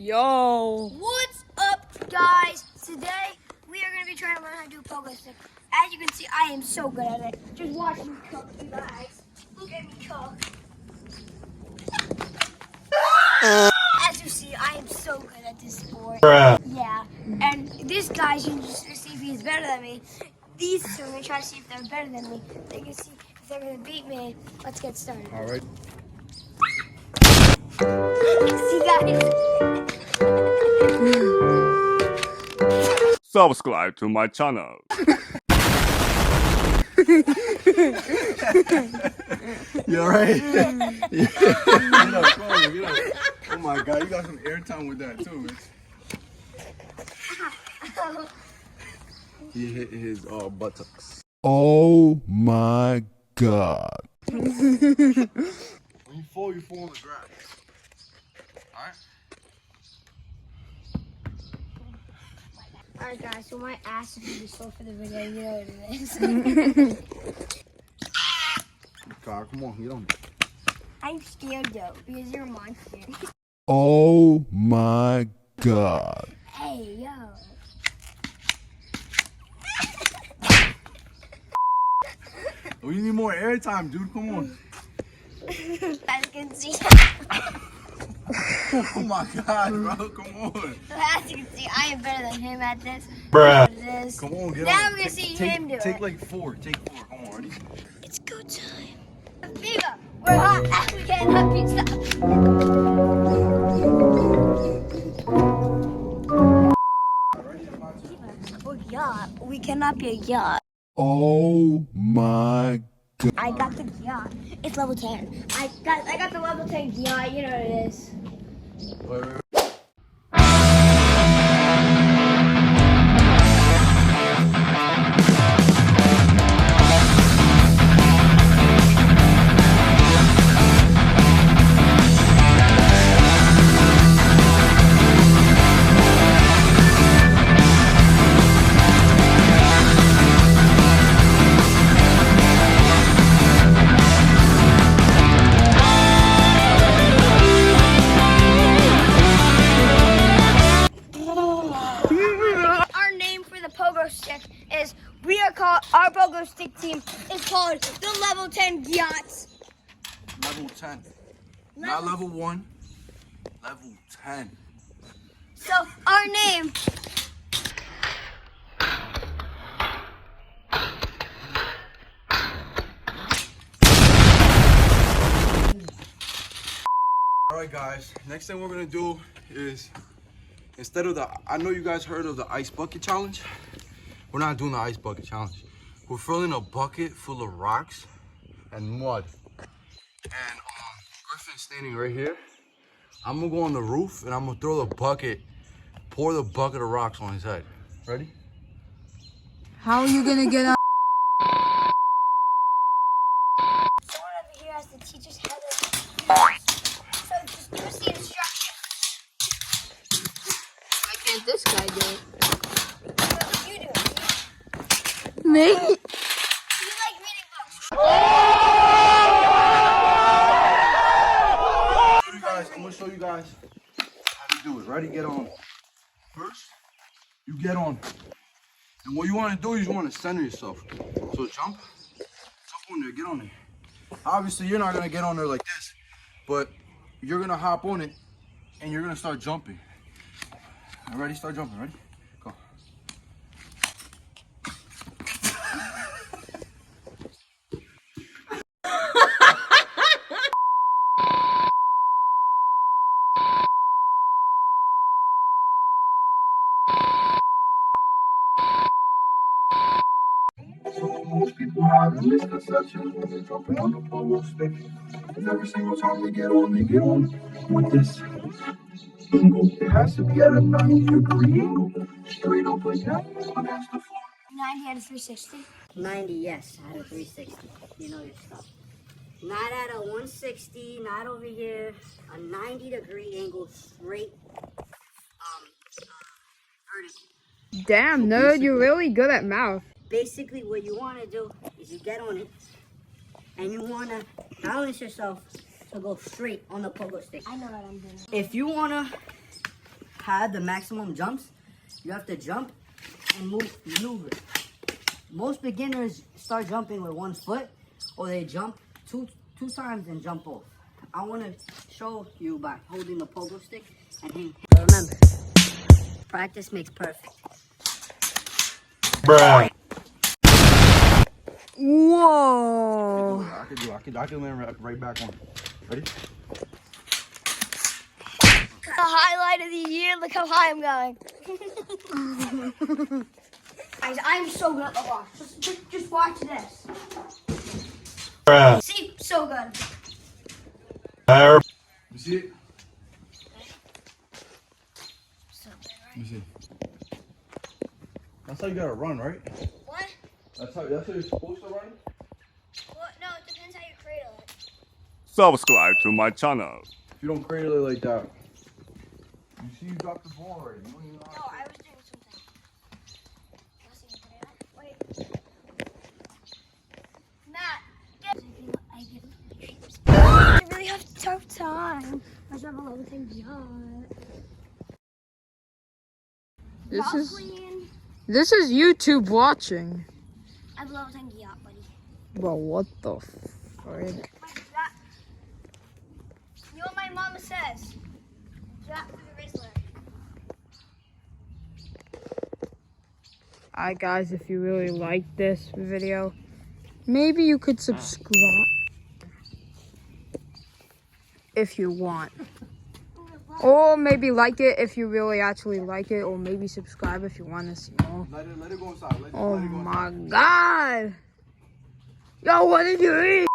Yo. What's up, guys? Today we are going to be trying to learn how to do a pogo stick. As you can see, I am so good at it. Just watch me cook, you guys. Look at me cook. As you see, I am so good at this sport. Yeah. And this guy's going to just see if he's better than me. These two are going to try to see if they're better than me. They can see if they're going to beat me. Let's get started. All right. See, guys. Subscribe to my channel. You alright? Yeah. Get up, come on, get up. Oh my god, you got some airtime with that too, man. He hit his buttocks. Oh my god. When you fall on the grass. Alright? Alright guys, so my ass is going to be slow for the video, you know what it is. God, come on, get on. I'm scared though, because you're a monster. Oh my god. Hey, yo. Oh, you need more airtime, dude, come on. As you can see. Oh my god, bro, come on. As you can see, I am better than him at this. Bruh. Come on, get now on. we're going to see him do Take it. like four, take four, come on, ready? It's go time. Viva, we're hot. We cannot be stopped. We're yacht. We cannot be a yacht. Oh my god. I got the yacht. It's level 10. I got the level 10 yacht. You know what it is. Wait. Our name for the pogo stick is our pogo stick team is called the level 10 yachts. Level 10. Not level 1. Level 10. So our name. Alright guys, next thing we're gonna do is, instead of I know you guys heard of the ice bucket challenge. We're not doing the ice bucket challenge. We're filling a bucket full of rocks and mud. And Griffin's standing right here. I'm gonna go on the roof and I'm gonna throw the bucket, pour the bucket of rocks on his head. Ready? How are you gonna get on? Someone over here has to teach us how to. So just give us the instruction. Why can't this guy do it? So you do it. Me? You like reading books. I'm gonna show you guys how to do it. Ready? Get on. First, you get on. And what you want to do is you want to center yourself. So jump on there, get on there. Obviously, you're not gonna get on there like this, but you're gonna hop on it and you're gonna start jumping. Ready? Start jumping. Ready? Go. Most people have a misconception when they're jumping on the pogo stick. And every single time they get on with this angle. It has to be at a 90-degree angle. Straight up like that against the floor. 90 out of 360. 90, yes, out of 360. You know your stuff. Not at a 160, not over here. A 90-degree angle straight vertical. Damn, nerd, you're really good at mouth. Basically, what you want to do is you get on it, and you want to balance yourself to go straight on the pogo stick. I know what I'm doing. If you want to have the maximum jumps, you have to jump and maneuver. Most beginners start jumping with 1 foot, or they jump two times and jump off. I want to show you by holding the pogo stick and hang. Remember, practice makes perfect. Bruh. Whoa. I can land right back on. Ready? The highlight of the year. Look how high I'm going. Guys, I'm so good at the watch. Just watch this. Bruh. See, so good. You see it? So good, right? Let me see. That's how you gotta run, right? What? That's how you're supposed to run? Well, no, it depends how you cradle it. Subscribe to my channel. If you don't cradle it like that. You see you dropped the ball already. You don't even know No, how I was doing something. Wait. Matt, I really have a tough time. I just have a level 10 yacht. This is YouTube watching. I have a level 10 yacht, buddy. Bro, what the frick? You know what my mama says? Drop through the race ladder. Alright guys, if you really like this video, maybe you could subscribe if you want. Or maybe like it if you really actually like it, or maybe subscribe if you want to see more. Let it go inside. Oh my god! Yo, what did you eat?